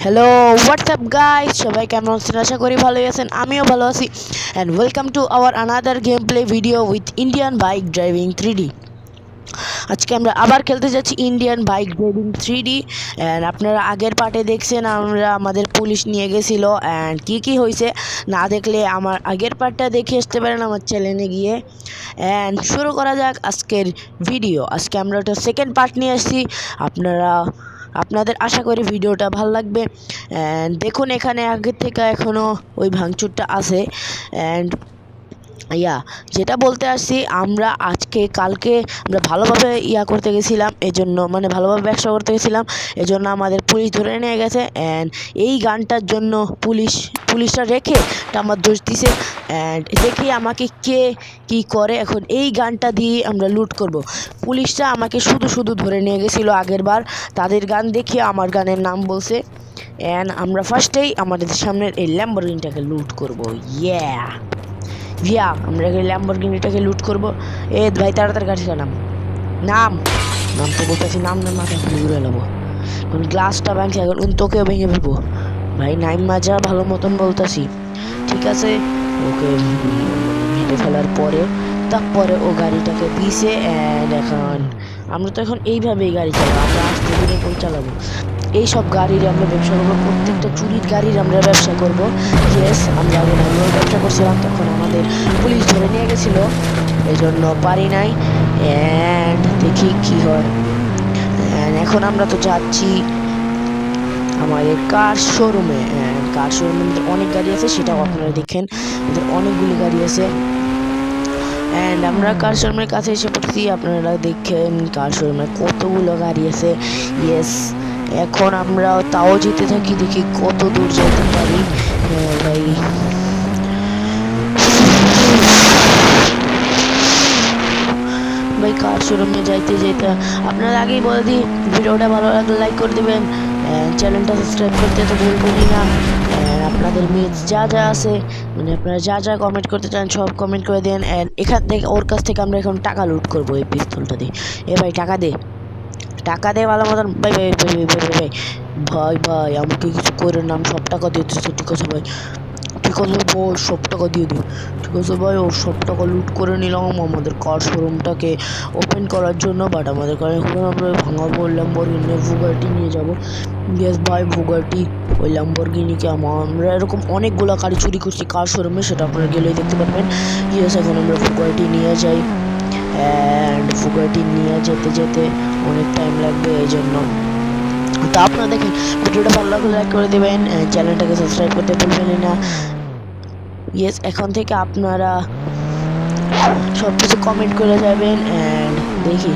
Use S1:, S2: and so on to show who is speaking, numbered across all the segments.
S1: Hello WhatsApp guys, সবাই কেমন আছেন? আশা করি ভালোই আছেন, আমিও ভালো আছি। And welcome to our another game play video with Indian bike driving 3D। আজকে আমরা আবার খেলতে যাচ্ছি Indian bike driving 3D। And আপনারা আগের পার্টে দেখছেন আমাদের পুলিশ নিয়ে গেছিলো, অ্যান্ড কী হয়েছে না দেখলে আমার আগের পার্টটা দেখে আসতে পারেন আমার চ্যানেলে গিয়ে। অ্যান্ড শুরু করা যাক আজকের ভিডিও। আজকে আমরা একটা সেকেন্ড পার্ট নিয়ে আসছি। আপনাদের আশা করি ভিডিওটা ভালো লাগবে। অ্যান্ড দেখুন, এখানে আগের থেকে এখনও ওই ভাঙচুরটা আছে। অ্যান্ড যেটা বলতে আসছি, আমরা কালকে আমরা ভালোভাবে করতে গেছিলাম, এজন্য মানে ভালোভাবে ব্যবসা করতে গেছিলাম, এজন্য আমাদের পুলিশ ধরে নিয়ে গেছে। অ্যান্ড এই গানটার জন্য পুলিশটা রেখে আমার দোষ দিছে। অ্যান্ড দেখি আমাকে কে কি করে। এখন এই গানটা দিয়ে আমরা লুট করব। পুলিশটা আমাকে শুধু ধরে নিয়ে গেছিলো আগের বার, তাদের গান দেখিয়ে আমার গানের নাম বলছে। অ্যান্ড আমরা ফার্স্টেই আমাদের সামনের এই ল্যাম্বরগিনিটাকে লুট করব। আমরা ল্যাম্বরগিনিটাকে লুট করবো। ভাই তাড়াতাড়ি গাড়ি নাম তো বলতেছি, নাম মাথা ঘুরে নেবো। এখন গ্লাসটা ভাঙছি, এখন তোকেও ভেঙে ফেলবো। ভাই নাইম মাজা ভালো মতন বলতেছি, ঠিক আছে? ওকে ভেঙে ফেলার পরে তারপরে ও গাড়িটাকে দিছে। অ্যান্ড আমরা তো এখন এইভাবেই গাড়ি চালাবো, আমরা আস্তে ধীরে করে চালাবো। এইসব গাড়ির আমরা ব্যবসা করবো, প্রত্যেকটা চুরির গাড়ির আমরা ব্যবসা করবো। আমরা ব্যবসা করছিলাম, তখন আমাদের পুলিশ ধরে নিয়ে গেছিলো, এই জন্য পারি নাই। অ্যান্ড দেখি কি হয়। এখন আমরা তো যাচ্ছি আমাদের কার শোরুমে। কার শোরুমে অনেক গাড়ি আছে, সেটাও আপনারা দেখেন, অনেকগুলি গাড়ি আছে। অ্যান্ড আমরা কার শোরুমের কাছে এসে পড়ছি, আপনারা দেখেন কার শোরুমে কতগুলো গাড়ি আছে। এখন আমরা তাও যেতে থাকি, দেখি কত দূর যেতে পারি। ভাই কার শোরুমে যাইতে আপনারা আগেই বলে দিই, ভিডিওটা ভালো লাগলে লাইক করে দেবেন, চ্যানেলটা সাবস্ক্রাইব করতে তো ভুলবেনই না। আপনাদের মেজ যা আছে, মানে আপনারা যা কমেন্ট করতে চান সব কমেন্ট করে দেন। এখান থেকে ওর কাছ থেকে আমরা এখন টাকা লুট করবো এই পিস্তলটা দিয়ে। ভাই টাকা দে ভালো মতন। ভাই আমাকে কিছু করে নাম, সব টাকা দিয়ে দিচ্ছে। ঠিক আছে ভাই, ঠিক আছে বল, সব টাকা দিয়ে দিই। ঠিক আছে ভাই, ওর সব টাকা লুট করে নিলাম আমাদের কার শোরুমটাকে ওপেন করার জন্য। বাট আমাদের কার এখন আমরা ভাঙাবো ল্যাম্বরগিনি, বুগাটি নিয়ে যাবো। ভাই বুগাটি, ওই ল্যাম্বরগিনিকে আমরা এরকম অনেকগুলো গাড়ি চুরি করছি কার শোরুমে, সেটা আপনারা গেলেই দেখতে পারবেন। এখন আমরা বুগাটি নিয়ে যাই। অ্যান্ড বুগাটি নিয়ে যেতে অনেক টাইম লাগবে, এই জন্য তো আপনারা দেখেন ভিডিওটা ভালো লাগলে লাইক করে দেবেন, চ্যানেলটাকে সাবস্ক্রাইব করতে ভুলবেন না। এখন থেকে আপনারা সব কিছু কমেন্ট করে যাবেন। অ্যান্ড দেখি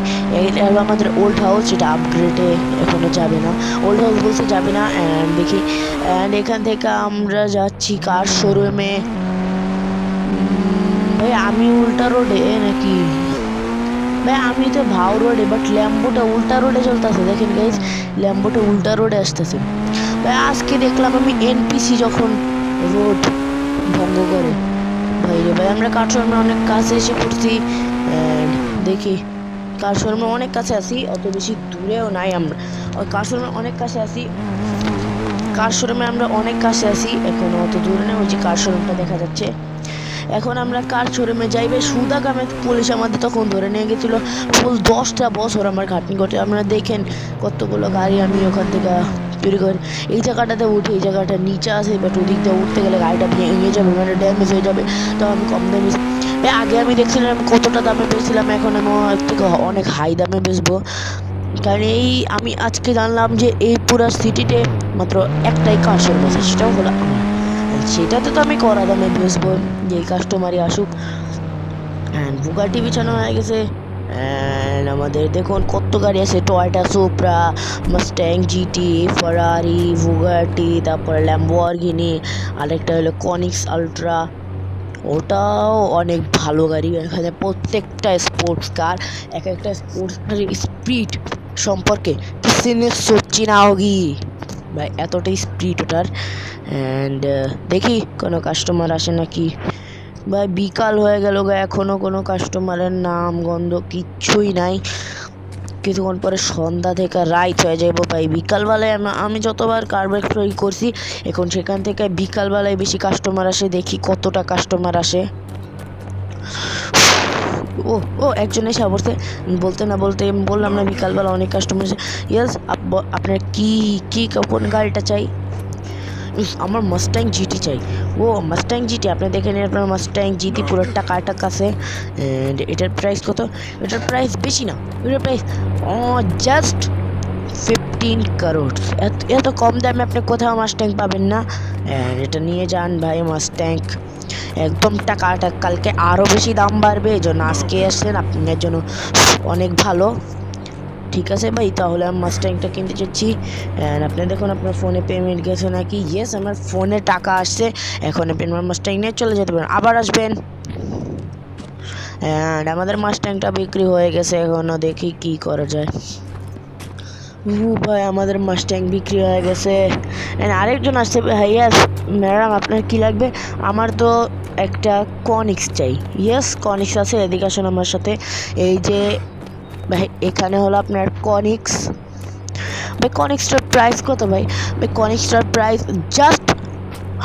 S1: আমাদের ওল্ড হাউস, যেটা আপগ্রেডে এখনও যাবে না, ওল্ড হাউস বলতে যাবে না। অ্যান্ড দেখি, অ্যান্ড এখান থেকে আমরা যাচ্ছি কার শোরুমে। ভাই আমি উল্টা রোডে নাকি? ভাই আমি তো ভাও রোডে, বাট ল্যাম্বোটা উল্টা রোডে চলতেছে। দেখেন গাইজ, ল্যাম্বোটা উল্টা রোডে আসতেছে। ভাই আজকে দেখলাম আমি এনপিসি যখন রোড ভঙ্গ করে। ভাই আমরা কার শোরুমে অনেক কাছে এসে পড়ছি। দেখি কার শোরুমে অনেক কাছে আসি, অত বেশি দূরেও নাই। আমরা ওই কার শোরুমে অনেক কাছে আসি, এখন অত দূরে নেই। ওই যে কার শোরুমটা দেখা যাচ্ছে। এখন আমরা কার শোরুমে যাইবে সুদা কামে পুলিশ আমাদের তখন ধরে নিয়ে গেছিলো। ফুল 10টা বছর আমার খাটনি করতে। আপনারা দেখেন কতগুলো গাড়ি আমি ওখান থেকে চুরি করি। এই জায়গাটাতে উঠে, এই জায়গাটা নিচে আছে, বাট ওদিক দিয়ে উঠতে গেলে গাড়িটা ভেঙে যাবে, মানে ড্যামেজ হয়ে যাবে। তো আমি কম দামে, আগে আমি দেখছিলাম কতটা দামে পেয়েছিলাম, এখন আমি এর থেকে অনেক হাই দামে বেচবো। কারণ আমি আজকে জানলাম যে এই পুরো সিটিতে মাত্র একটাই কার শোরুম আছে, সেটাও হলো আমার। সেটাতে তো আমি কড়া দামে বেচবো, যে কাস্টমারই আসুক। অ্যান্ড বুগাটি বিছানো হয়ে গেছে। অ্যান্ড আমাদের দেখুন কত গাড়ি আছে, Toyota supra, Mustang GT, ফারারি, Bugatti, তারপরে ল্যাম্বরগিনি, আরেকটা হলো কনিক্স আলট্রা, ওটাও অনেক ভালো গাড়ি। এখানে প্রত্যেকটা স্পোর্টস কার, একটা স্পোর্টস কারের স্পিড সম্পর্কে কিসিনে সোচি না হোগি ভাই, এতটাই স্পিড ওটার। অ্যান্ড দেখি কোনো কাস্টমার আসে নাকি। ভাই বিকাল হয়ে গেল গা, এখনও কোনো কাস্টমারের নাম গন্ধ কিচ্ছুই নাই। কিছুক্ষণ পরে সন্ধ্যা থেকে রাত হয়ে যাবো ভাই। বিকালবেলায় আমি যতবার কার বিক্রয় করছি এখন সেখান থেকে বিকালবেলায় বেশি কাস্টমার আসে, দেখি কতটা কাস্টমার আসে। ও ও একজন এসে পড়ছে, বলতে না বলতে বললাম না বিকালবেলা অনেক কাস্টমার আসে। ইয়েস, আপনার কি কোন গাড়িটা চাই? আমার মাস্ট্যাং জিটি চাই। ও মাস্ট্যাং জিটি, আপনি দেখে নিন আপনার মাস্ট্যাং জিটি পুরো টাকা আছে। এটার প্রাইস কত? এটার প্রাইস বেশি না, এটার প্রাইস জাস্ট 15 crore। এত কম দামে আপনি কোথাও মাস্ট্যাং পাবেন না। এটা নিয়ে যান ভাই, মাস্ট্যাং একদম টাকাটা, কালকে আরও বেশি দাম বাড়বে, এই জন্য আজকে আসছেন আপনার জন্য অনেক ভালো। ঠিক আছে ভাই, তাহলে আমি মাস্ট্যাংটা কিনতে চাচ্ছি। আপনি দেখুন আপনার ফোনে পেমেন্ট গেছে নাকি। ইয়েস, আমার ফোনে টাকা আসছে। এখন আপনি আমার মাস্ট্যাং নিয়ে চলে যেতে পারেন, আবার আসবেন। আমাদের মাস্ট্যাংটা বিক্রি হয়ে গেছে, এখনও দেখি কি করা যায়। ভাই আমাদের মাস্ট্যাং বিক্রি হয়ে গেছে। আরেকজন আসছে ভাইয়া। ম্যাডাম আপনার কি লাগবে? আমার তো একটা কনিক্স চাই। ইয়েস, কনিক্স আছে, এদিকে আসুন আমার সাথে। এই যে ভাই এখানে হলো আপনার কনিক্স। ভাই কনিক্সটার প্রাইস কত ভাই? ভাই কনিক্সটার প্রাইস জাস্ট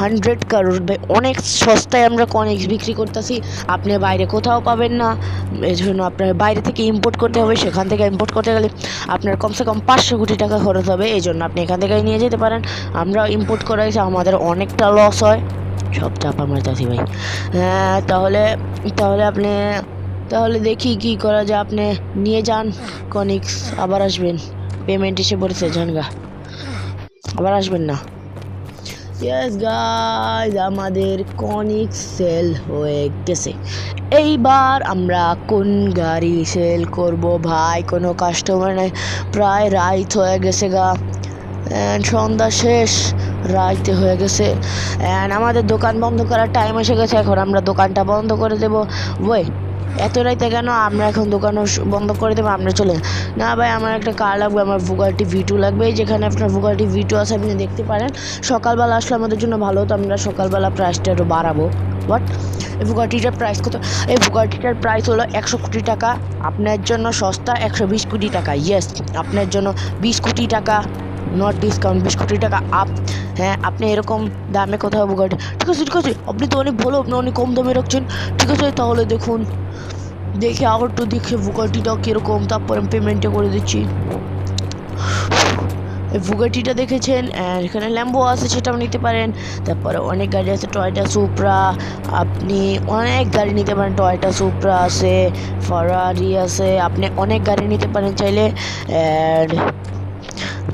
S1: 100 crore ভাই, অনেক সস্তায় আমরা কনিক্স বিক্রি করতেছি, আপনি বাইরে কোথাও পাবেন না। এই জন্য আপনার বাইরে থেকে ইম্পোর্ট করতে হবে, সেখান থেকে ইম্পোর্ট করতে গেলে আপনার কমসে কম 500 কোটি টাকা খরচ হবে। এই জন্য আপনি এখান থেকেই নিয়ে যেতে পারেন। আমরা ইম্পোর্ট করা হয়েছে, আমাদের অনেকটা লস হয়, সব চাপা মারতেছি ভাই। হ্যাঁ তাহলে দেখি কি করা যায়। আপনি নিয়ে যান কনিক্স, আবার আসবেন। পেমেন্ট এসে পড়েছে, জানগা, আবার আসবেন না। ইয়েস গাইজ, আমাদের কনিক্স সেল হয়ে গেছে। এইবার আমরা কোন গাড়ি সেল করব ভাই? কোনো কাস্টমার নেই, প্রায় রাত হয়ে গেছে গা, সন্ধ্যা শেষ, রাইতে হয়ে গেছে। আমাদের দোকান বন্ধ করার টাইম এসে গেছে, এখন আমরা দোকানটা বন্ধ করে দেবো। ওই এত রাইতে কেন? আমরা এখন দোকান বন্ধ করে দেবো, আমরা চলে না ভাই। আমার একটা কার লাগবে, আমার বুগাটি V2 লাগবে। যেখানে আপনার বুগাটি V2 আছে আপনি দেখতে পারেন। সকালবেলা আসলে আমাদের জন্য ভালো হতো, আমরা সকালবেলা প্রাইসটা একটু বাড়াবো। বাট এই বুগাটিটার প্রাইস কত? এই বুগাটিটার প্রাইস হলো 100 কোটি টাকা। আপনার জন্য সস্তা 120 কোটি টাকা। ইয়েস, আপনার জন্য 20 কোটি টাকা, নট ডিসকাউন্ট, 20 কোটি টাকা আপ। হ্যাঁ, আপনি এরকম দামে কোথাও বুগাটি। ঠিক আছে, আপনি তো অনেক ভালো, আপনি অনেক কম দামে রাখছেন। ঠিক আছে, তাহলে দেখুন, দেখে আবার তো দেখে বুগাটিটা কীরকম, তারপরে আমি পেমেন্টটা করে দিচ্ছি। এই বুগাটিটা দেখেছেন, এখানে ল্যাম্বো আছে, সেটাও নিতে পারেন। তারপরে অনেক গাড়ি আছে, টয়োটা সুপ্রা, আপনি অনেক গাড়ি নিতে পারেন। টয়োটা সুপ্রা আছে, ফারারি আছে, আপনি অনেক গাড়ি নিতে পারেন চাইলে।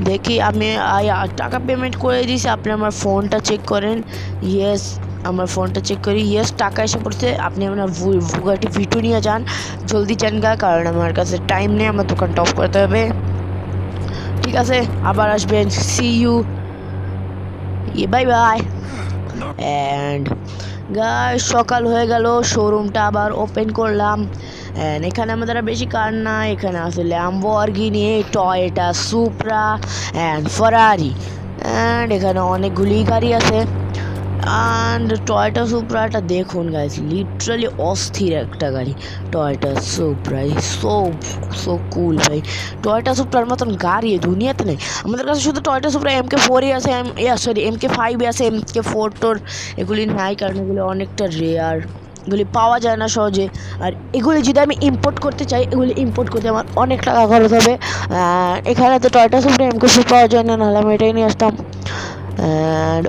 S1: দেখি আমি টাকা পেমেন্ট করে দিয়েছি, আপনি আমার ফোনটা চেক করেন। ইয়েস, আমার ফোনটা চেক করি। ইয়েস, টাকা এসে পড়ছে। আপনি আপনার বুগাটি V2 নিয়ে যান, জলদি যান গা, কারণ আমার কাছে টাইম নেই, আমার দোকানটা অফ করতে হবে। ঠিক আছে, আবার আসবেন, see you, bye bye. And guys, সকাল হয়ে গেল, শোরুমটা আবার ওপেন করলাম। এখানে আমাদের আর বেশি কার না, এখানে আছে ল্যাম্বরগিনি, টয়োটা সুপ্রা অ্যান্ড ফারারি। এখানে অনেকগুলি গাড়ি আছে। অ্যান্ড টয়োটা সুপ্রাটা দেখুন গাইস, লিটারালি অস্থির একটা গাড়ি। টয়োটা সুপ্রা সো কুল ভাই। টয়োটা সুপ্রার মতন গাড়ি দুনিয়াতে নেই। আমাদের কাছে শুধু টয়োটা সুপ্রা MK4 আছে, MK5 আছে, MK4 টোর এগুলি নাই, কারণ এগুলি অনেকটা রেয়ার, এগুলি পাওয়া যায় না সহজে। আর এগুলি যদি আমি ইম্পোর্ট করতে চাই, এগুলি ইম্পোর্ট করতে আমার অনেক টাকা খরচ হবে। এখানে তো টয়োটা সুপ্রা MK4 পাওয়া যায় না, নাহলে আমি এটাই নিয়ে আসতাম। অ্যান্ড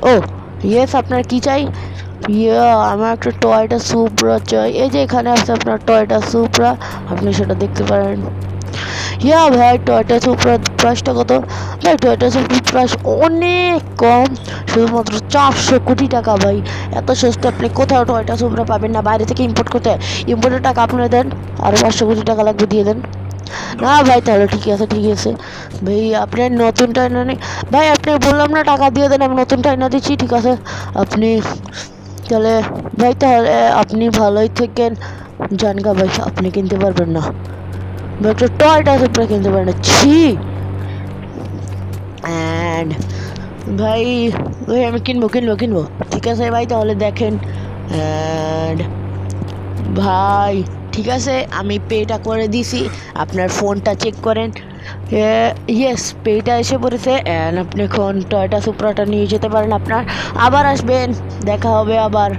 S1: ইয়েস, আপনার কি চাই? আমার একটা টয়োটা সুপ্রা চাই। এই যে এখানে আছে আপনার টয়োটা সুপ্রা, আপনি সেটা দেখতে পারেন। ভাই, টয়োটা সুপ্রার প্রাইসটা কত? ভাই টয়োটা সুপ্রার প্রাইস অনেক কম, শুধুমাত্র 400 কোটি টাকা ভাই। এত সস্তা আপনি কোথাও টয়োটা সুপ্রা পাবেন না, বাইরে থেকে ইম্পোর্ট করতে হয়। ইম্পোর্টের টাকা আপনি দেন, আরও 500 কোটি টাকা লাগবে, দিয়ে দেন। না ভাই, তাহলে ঠিক আছে ভাই, আপনি নতুনটা এনে নেই ভাই, আপনি বললাম না টাকা দিয়ে দেন, আমি নতুনটা এনে দিচ্ছি। ঠিক আছে, আপনি তাহলে ভাই, তাহলে আপনি ভালোই থেকেন, জানগা ভাই, আপনি কিনতে পারবেন না ভাই, একটা টয়টা সুপ্রা কিনতে পারেন না, ছি। অ্যান্ড ভাই আমি কিনবো। ঠিক আছে ভাই, তাহলে দেখেন। অ্যান্ড ভাই ঠিক আছে, আমি পেটা করে দিছি, আপনার ফোনটা চেক করেন। ইয়েস, পেটা এসে পড়েছে অ্যান্ড আপনি এখন টয়োটা সুপ্রাটা নিয়ে যেতে পারেন। আপনার আবার আসবেন, দেখা হবে আবার।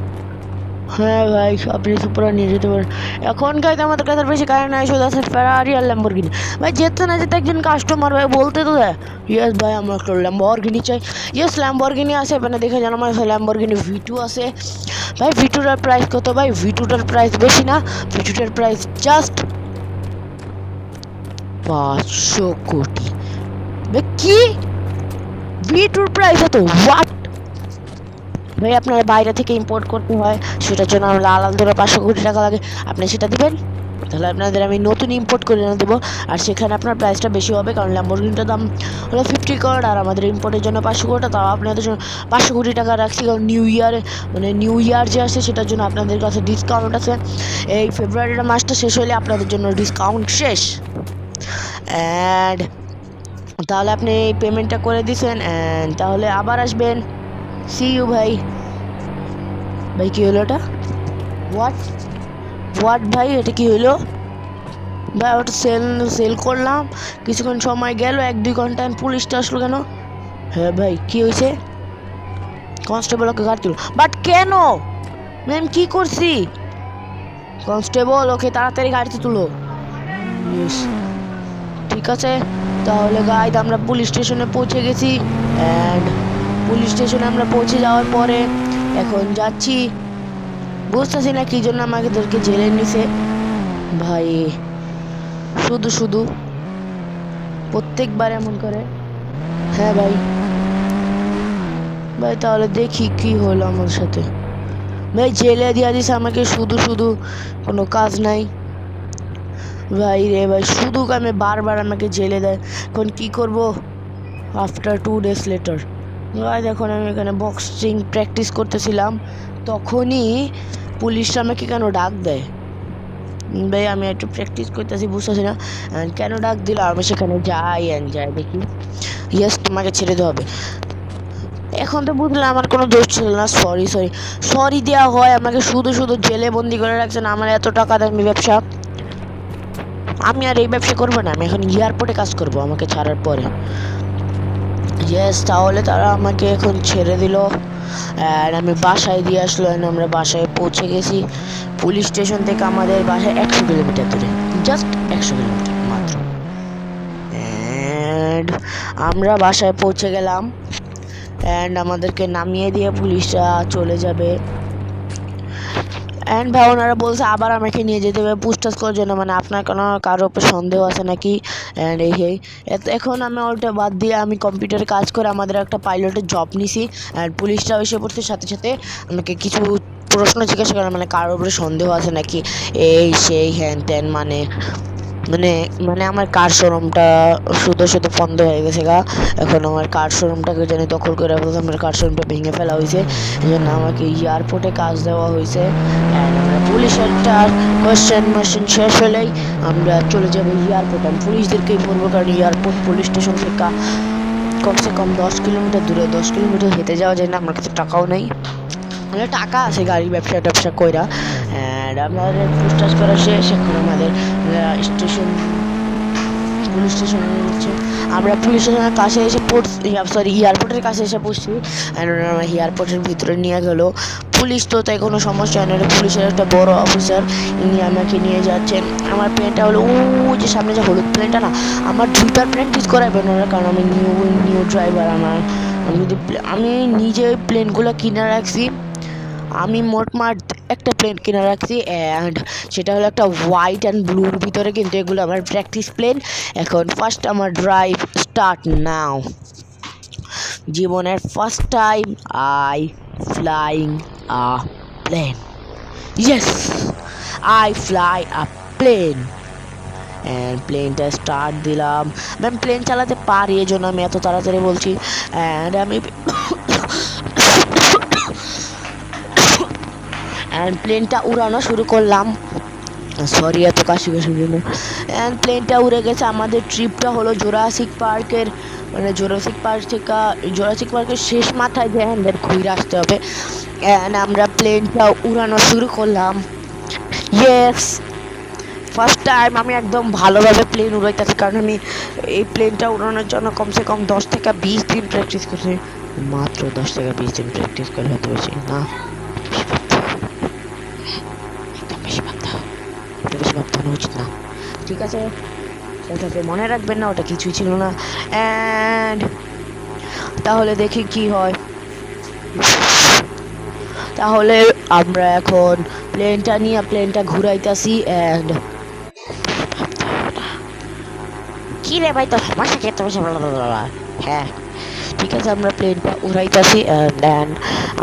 S1: হ্যাঁ ভাই, আপনি সুপ্রা নিয়ে যেতে পারেন। এখন গাইতে আমাদের কাছে বেশি গাড়ি নাই, শুধু আছে ফেরারি আর ল্যাম্বরগিনি। ভাই যেতে না যেতে একজন কাস্টমার ভাই বলতে তো দেয়, ইয়েস ভাই আমার একটা ল্যাম্বরগিনি চাই। ইয়েস, ল্যাম্বরগিনি আছে, মানে দেখে জানো আমার ল্যাম্বরগিনি V2 আছে। ভাই V2টার প্রাইস কত? ভাই V2টার প্রাইস বেশি না, V2টার প্রাইস জাস্ট 500 কোটি। ভাই কি V2র প্রাইস এত? হোয়াট ভাই, আপনার বাইরে থেকে ইম্পোর্ট করতে হয়, সেটার জন্য আমরা আলাদা 500 কোটি টাকা লাগে। আপনি সেটা দিবেন, তাহলে আপনাদের আমি নতুন ইম্পোর্ট করে এনে দেবো, আর সেখানে আপনার প্রাইসটা বেশি হবে, কারণ ল্যাম্বরগিনিটার দাম হলো 50 কোটি আর আমাদের ইম্পোর্টের জন্য 500 কোটি। তাও আপনাদের জন্য 500 কোটি টাকা রাখছি, কারণ নিউ ইয়ার যে আসে সেটার জন্য আপনাদের কাছে ডিসকাউন্ট আছে। এই ফেব্রুয়ারির মাসটা শেষ হলে আপনাদের জন্য ডিসকাউন্ট শেষ। অ্যান্ড তাহলে আপনি এই পেমেন্টটা করে দিয়েছেন, অ্যান্ড তাহলে আবার আসবেন। সি ইউ ভাই। ভাই কী হলো এটা? হোয়াট ভাই, এটা কি হলো? ভাই ওটা সেল করলাম, কিছুক্ষণ সময় গেল, 1-2 ঘন্টা, পুলিশটা আসলো কেন? হ্যাঁ ভাই কি হয়েছে? কনস্টেবল ওকে গাড়ি তুলো। বাট কেন ম্যাম, কি করছি? কনস্টেবল ওকে তাড়াতাড়ি গাড়িতে তুলো। ইয়েস, ঠিক আছে। তাহলে গাইড আমরা পুলিশ স্টেশনে পৌঁছে গেছি, অ্যান্ড পুলিশ স্টেশনে আমরা পৌঁছে যাওয়ার পরে এখন যাচ্ছি। বুঝতেছি না কী জন্য আমাদেরকে জেলে নিছে ভাই, শুধু প্রত্যেকবার এমন করে। হ্যাঁ ভাই, তাহলে দেখি কি হলো আমার সাথে। ভাই জেলে দিয়া দিছে আমাকে, শুধু কোনো কাজ নাই ভাই রে ভাই, শুধু আমি বারবার আমাকে জেলে দেয়। এখন কি করব? আফটার 2 days later ভাই, এখন আমি এখানে বক্সিং প্র্যাকটিস করতেছিলাম, তখনই পুলিশরা আমাকে কেন ডাক দেয়? ভাই আমি একটু প্র্যাকটিস করতেছি, বুঝতেছি না কেন ডাক দিল। আমি সেখানে যাই দেখি, ইয়েস তোমাকে ছেড়ে দিতে হবে। এখন তো বুঝলাম আমার কোনো দোষ ছিল না, সরি দেওয়া হয় আমাকে, শুধু জেলে বন্দি করে রাখছেন। আমার এত টাকা দামি ব্যবসা, আমি আর এই ব্যবসা করবো না, আমি এখন এয়ারপোর্টে কাজ করব আমাকে ছাড়ার পরে। ইয়েস, তাহলে তারা আমাকে এখন ছেড়ে দিল, আর আমি বাসায় দিয়ে আসলো। আমরা বাসায় পৌঁছে গেছি। পুলিশ স্টেশন থেকে আমাদের বাসায় 100 কিলোমিটার দূরে, জাস্ট 100 কিলোমিটার মাত্র। অ্যান্ড আমরা বাসায় পৌঁছে গেলাম, অ্যান্ড আমাদেরকে নামিয়ে দিয়ে পুলিশরা চলে যাবে। অ্যান্ড ভাই ওনারা বলছে আবার আমাকে নিয়ে যেতে হবে পুছতাছ করার জন্য, মানে আপনার কোনো কারোর উপর সন্দেহ আছে নাকি। অ্যান্ড এখন আমি ওটা বাদ দিয়ে আমি কম্পিউটারে কাজ করে আমাদের একটা পাইলটের জব নিছি। অ্যান্ড পুলিশরা এসে পড়ছে, সাথে সাথে আমাকে কিছু প্রশ্ন জিজ্ঞাসা করে, মানে কারোর উপরে সন্দেহ আছে নাকি, এই সেই হ্যান ত্যান, মানে মানে মানে আমার কার শোরুমটা শুধু বন্ধ হয়ে গেছে গা। এখন আমার কার শোরুমটাকে জানি দখল করে ফেলতে, আমার কার শোরুমটা ভেঙে ফেলা হয়েছে, এই জন্য আমাকে এয়ারপোর্টে কাজ দেওয়া হয়েছে। আমরা পুলিশের কোয়েশ্চেন মেশিন শেষ হলেই আমরা চলে যাবো এয়ারপোর্ট। আমি পুলিশদেরকেই বলবো, কারণ এয়ারপোর্ট পুলিশ স্টেশন থেকে কমসে কম 10 কিলোমিটার দূরে, 10 কিলোমিটার হেঁটে যাওয়া যায় না, আমার কাছে টাকাও নেই। মানে টাকা আছে গাড়ি ব্যবসা কইরা। অ্যান্ড আমাদের পুছতাছ করা শেষ, এখন আমাদের পুলিশ স্টেশনে হচ্ছে আমরা পুলিশ স্টেশনের কাছে এসে এয়ারপোর্টের কাছে এসে পড়ছি। অ্যান্ড ওনারা এয়ারপোর্টের ভিতরে নিয়ে গেলো। পুলিশ তো তাই কোনো সমস্যা নেই, পুলিশের একটা বড় অফিসার, ইনি আমাকে নিয়ে যাচ্ছেন। আমার প্লেনটা হলো যে সামনে যে হলুদ প্লেনটা না, আমার 2বার প্র্যাকটিস করাবেন ওরা, কারণ আমি নিউ ড্রাইভার। আমি নিজে প্লেনগুলো কিনে রাখছি, আমি মোটমাট একটা প্লেন কিনে রাখছি, অ্যান্ড সেটা হলো একটা হোয়াইট অ্যান্ড ব্লুর ভিতরে, কিন্তু এগুলো আমার প্র্যাকটিস প্লেন। এখন ফার্স্ট আমার ড্রাইভ স্টার্ট নাও। জীবনের first time I flying a plane, yes I fly a plane. And প্লেনটা স্টার্ট দিলাম। ম্যাম প্লেন চালাতে পারি, এই জন্য আমি এত তাড়াতাড়ি বলছি। অ্যান্ড আমি অ্যান্ড প্লেনটা উড়ানো শুরু করলাম, সরি এত কাশির জন্য। অ্যান্ড প্লেনটা উড়ে গেছে। আমাদের ট্রিপটা হলো জোরাসিক পার্কের, মানে জোরাসিক পার্কের শেষ মাথায় যে আমাদের ঘুরে আসতে হবে। অ্যান্ড আমরা প্লেনটা উড়ানো শুরু করলাম। ইয়েস, ফার্স্ট টাইম আমি একদম ভালোভাবে প্লেন উড়াইতেছি, কারণ আমি এই প্লেনটা উড়ানোর জন্য কমসে কম 10 থেকে 20 দিন প্র্যাকটিস করছি। মাত্র 10 থেকে 20 দিন প্র্যাকটিস করে হতে পারছি না। একদম বেশি ভাবতে উচিত না। ঠিক আছে, ওটাকে মনে রাখবেন না, ওটা কিছুই ছিল না। অ্যান্ড তাহলে দেখি কি হয়। তাহলে আমরা এখন প্লেনটা ঘুরাইতেছি। অ্যান্ড কি রে ভাই, তো সমস্যা কি? এত বেশি হ্যাঁ ঠিক আছে, আমরা প্লেনটা উড়াইতেছি। অ্যান্ড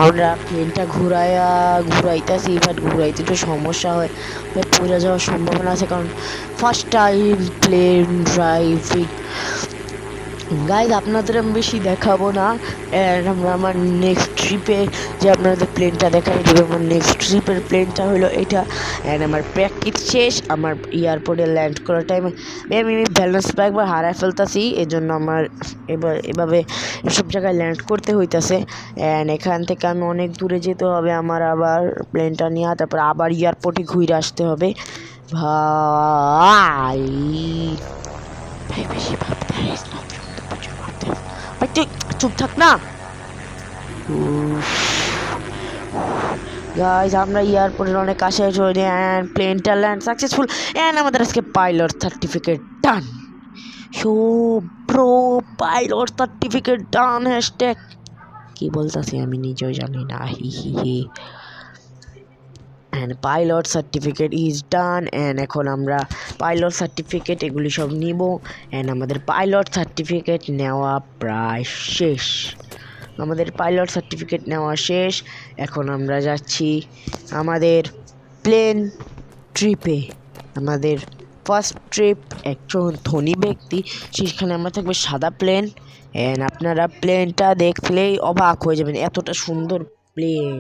S1: আমরা প্লেনটা ঘুরাইতেছি, বাট ঘুরাইতে একটু সমস্যা হয়, পড়ে যাওয়ার সম্ভাবনা আছে, কারণ first time plane driving. Guys আপনাদের আমি বেশি দেখাবো না, আমরা আমার নেক্সট ট্রিপে যে আপনাদের প্লেনটা দেখাই দেবো। আমার নেক্সট ট্রিপের প্লেনটা হলো এটা। অ্যান্ড আমার প্র্যাকটিস শেষ, আমার এয়ারপোর্টে ল্যান্ড করার টাইমে আমি ব্যালেন্সটা একবার হারায় ফেলতেছি, এজন্য আমার এভাবে সব জায়গায় ল্যান্ড করতে হইতাছে। অ্যান্ড এখান থেকে আমি অনেক দূরে যেতে হবে আমার, আবার প্লেনটা নিয়ে তারপর আবার এয়ারপোর্টে ঘুরে আসতে হবে। ভাই বেশি ভাবতে ভাই, তুই চুপ থাক না। গাইজ আমরা এয়ারপোর্টের অনেক কাছে চলে, অ্যান্ড প্লেনটা ল্যান্ড সাকসেসফুল। অ্যান্ড আমাদের আজকে pilot certificate done. So pro pilot certificate done. Hashtag কি বলতেছি আমি নিজেও জানি না, হি হি হি। And pilot certificate is done. And এখন আমরা পাইলট সার্টিফিকেট এগুলি সব নিব। অ্যান্ড আমাদের পাইলট সার্টিফিকেট নেওয়া প্রায় শেষ। এখন আমরা যাচ্ছি আমাদের প্লেন ট্রিপে। আমাদের ফার্স্ট ট্রিপ, একজন ধনী ব্যক্তি, সেখানে আমরা থাকবে সাদা প্লেন। অ্যান্ড আপনারা প্লেনটা দেখলেই অবাক হয়ে যাবেন, এতটা সুন্দর প্লেন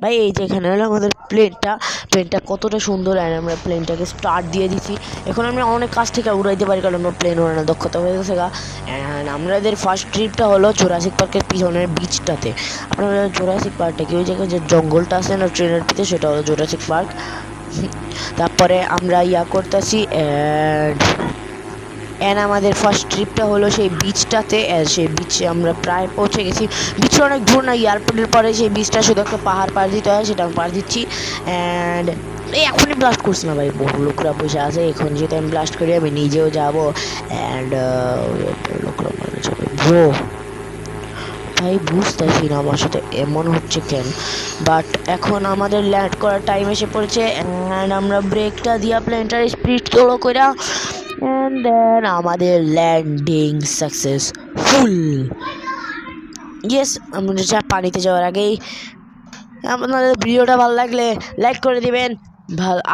S1: ভাই। এই যে এখানে হলো আমাদের প্লেনটা কতটা সুন্দর। অ্যান্ড আমরা প্লেনটাকে স্টার্ট দিয়ে দিচ্ছি। এখন আমরা অনেক কাছ থেকে উড়াইতে পারি, কারণ আমরা প্লেন উড়ানোর দক্ষতা হয়ে গেছে গা। অ্যান্ড আমাদের ফার্স্ট ট্রিপটা হলো জুরাসিক পার্কের পিছনের বিচটাতে। আপনারা জুরাসিক পার্কটা কি ওই জায়গায় যে জঙ্গলটা আছে না ট্রেনের পিছনে, সেটা হলো জুরাসিক পার্ক। তারপরে আমরা করতেছি। অ্যান্ড আমাদের ফার্স্ট ট্রিপটা হলো সেই বিচটাতে। সেই বিচে আমরা প্রায় পৌঁছে গেছি। বিচটা অনেক দূর না, এয়ারপোর্টের পরে সেই বিচটা শুধু একটা পাহাড় পাড় দিতে হয়, সেটা আমি পাড় দিচ্ছি। অ্যান্ড এখনই ব্লাস্ট করছি না ভাই, বহু লোকরা বসে আছে। এখন যেহেতু আমি ব্লাস্ট করি, আমি নিজেও যাবো। অ্যান্ড লোকরা মারা যাবে ব্রো। ভাই বুঝতেছি না আমার সাথে এমন হচ্ছে কেন, বাট এখন আমাদের ল্যান্ড করার টাইম এসে পড়েছে। অ্যান্ড আমরা ব্রেকটা দিয়া প্লেনটার স্পিড স্লো করে, অ্যান্ড দেন আমাদের ল্যান্ডিং সাকসেসফুল। ইয়েস, আমরা পানিতে যাওয়ার আগেই আপনাদের ভিডিওটা ভালো লাগলে লাইক করে দিবেন,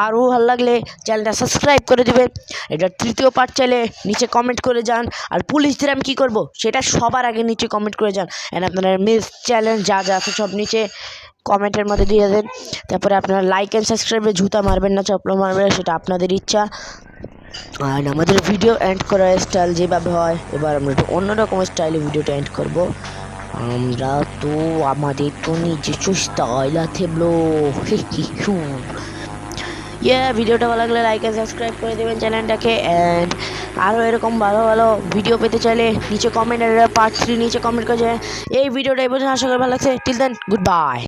S1: আরও ভালো লাগলে চ্যানেলটা সাবস্ক্রাইব করে দিবেন। এটা তৃতীয় পার্ট চাইলে নিচে কমেন্ট করে যান। আর পুলিশদের আমি কী করবো সেটা সবার আগে নিচে কমেন্ট করে যান। অ্যান্ড আপনারা মিস চ্যালেঞ্জ যা আছে সব নিচে কমেন্টের মধ্যে দিয়ে দেন। তারপরে আপনারা লাইক অ্যান্ড সাবস্ক্রাইবে জুতা মারবেন না, চপলা মারবেন না, সেটা আপনাদের ইচ্ছা। আর আমাদের ভিডিও এন্ড করার স্টাইল যেভাবে হয়, এবার আমরা একটু অন্যরকম স্টাইলে ভিডিওটা এন্ড করব। আমাদের তো নিজস্ব স্টাইল আছে ব্লো। ভিডিওটা ভালো লাগলে লাইক অ্যান্ড সাবস্ক্রাইব করে দেবেন চ্যানেলটাকে। অ্যান্ড আরও এরকম ভালো ভালো ভিডিও পেতে চাইলে নিচে কমেন্ট, পার্ট 3 নিচে কমেন্ট করে যায়। এই ভিডিওটা এই পর্যন্ত আশা করি ভালো লাগছে। Till then, good by.